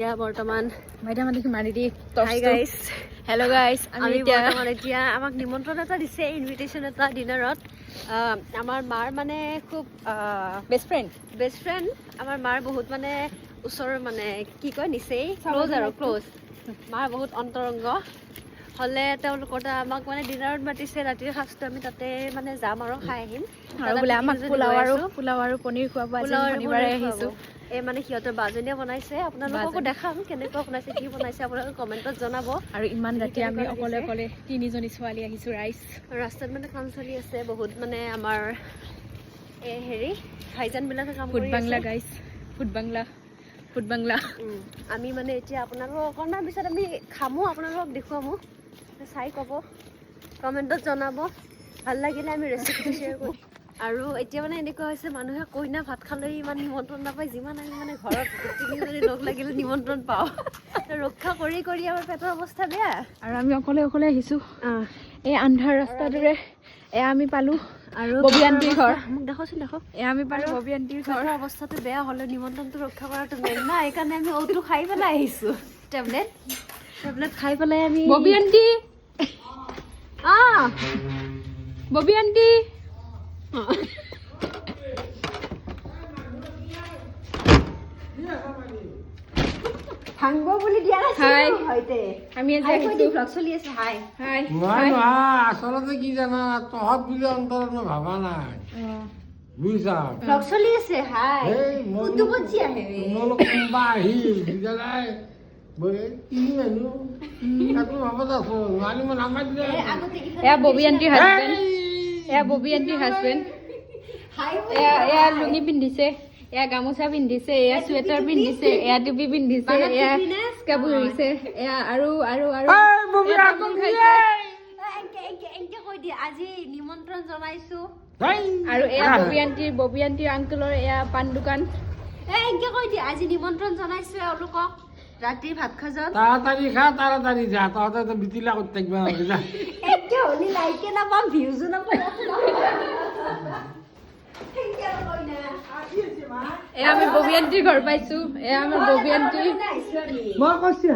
এতিয়া বৰ্তমান বাইদা মানে কি মাৰি দি হাই গাইস হেল্ল' গাইস আমি বৰ্তমান এতিয়া আমাক নিমন্ত্ৰণ এটা দিছে ইনভিটেশ্যন এটা ডিনাৰত আমাৰ মাৰ মানে খুব বেষ্ট ফ্ৰেণ্ড আমাৰ মাৰ বহুত মানে ওচৰৰ মানে কি কয় নিচেই ক্ল'জ আৰু ক্ল'জ মাৰ বহুত অন্তৰংগ হ'লে তেওঁলোকৰ আমাক মানে ডিনাৰত মাতিছে ৰাতিৰ সাঁজটো আমি তাতে মানে যাম আৰু খাই আহিম আৰু বোলে আমাক পোলাও আৰু পনীৰ খুৱাব আজি শনিবাৰে আহিছোঁ এই মানে সিহঁতৰ বাজনীয়ে বনাইছে আপোনালোককো দেখাম কেনেকুৱা বনাইছে কি বনাইছে আপোনালোকে কমেণ্টত জনাব আৰু ইমান ৰাতি আমি অকলে অকলে তিনিজনী ছোৱালী আহিছোঁ ৰাস্তাত মানে কাম চলি আছে বহুত মানে আমাৰ এই হেৰি ভাইজানবিলাকে কাম কৰি আছে ফুড বাংলা আমি মানে এতিয়া আপোনালোকক অকণমান পিছত আমি খামো আপোনালোকক দেখুৱামো চাই ক'ব কমেণ্টত জনাব ভাল লাগিলে আমি ৰেচিপিটো শ্বেয়াৰ কৰিম আৰু এতিয়া মানে এনেকুৱা হৈছে মানুহে কইনা ভাত খালেই ইমান নিমন্ত্ৰণ নাপায় যিমান আমি মানে ঘৰত তিনিজনী লগ লাগিলে নিমন্ত্ৰণ পাওঁ ৰক্ষা কৰি কৰি আমাৰ পেটৰ অৱস্থা বেয়া আৰু আমি অকলে অকলে আহিছোঁ এই আন্ধাৰ ৰাস্তাটোৰে এয়া আমি পালোঁ আৰু ববী আন্টিৰ ঘৰ মোক দেখাওচোন দেখক এয়া আমি পালোঁ ববী আন্টিৰ ঘৰ অৱস্থাটো বেয়া হ'লে নিমন্ত্ৰণটো ৰক্ষা কৰাটো মেইন না সেইকাৰণে আমি ঔটো খাই পেলাই আহিছোঁ টেবলেট খাই পেলাই আমি ববী আন্টি ববী আন্টি ভাঙব বুলি দিয়া হাই হয়তে আমি আজি আহিছোঁ ব্লগ চলি আছে হাই হাই আচলতে কি জানা তহঁত বুলি অন্তৰত মই ভাবা নাই বুজিছা ব্লগ চলি আছে হাই ইউটিউবত যি আহে তোমালোক কোনোবা আহিল বুজা নাই কি মানুহ তাতো ভাবত আছো নোৱাৰি মই নামাই দিলে এয়া ববী আন্টিৰ হাজবেণ্ড এয়া লুঙি পিন্ধিছে এয়া গামোচা পিন্ধিছে এয়া চুৱেটাৰ পিন্ধিছে এয়া টুপি পিন্ধিছে এয়া স্কাৰ্ফ ধৰিছে এয়া আৰু আজি নিমন্ত্ৰণ জনাইছো আৰু এয়া ববী আন্টিৰ আংকুলৰ এয়া পাণ দোকান এনকে কৈ দিয়া আজি নিমন্ত্ৰণ জনাইছো এওঁলোকক ৰাতিৰ ভাত খাজত তাড়াতাড়ি খা তাড়াতাড়ি যা তহঁতে বিতিলা কৰি থাকিব নালাগে একে হলি লাইকে নাপাম ভিউজো নাপাম এয়া আমি ববী আন্টিৰ ঘৰ পাইছোঁ এয়া আমাৰ ববী আন্টি মই কৈছো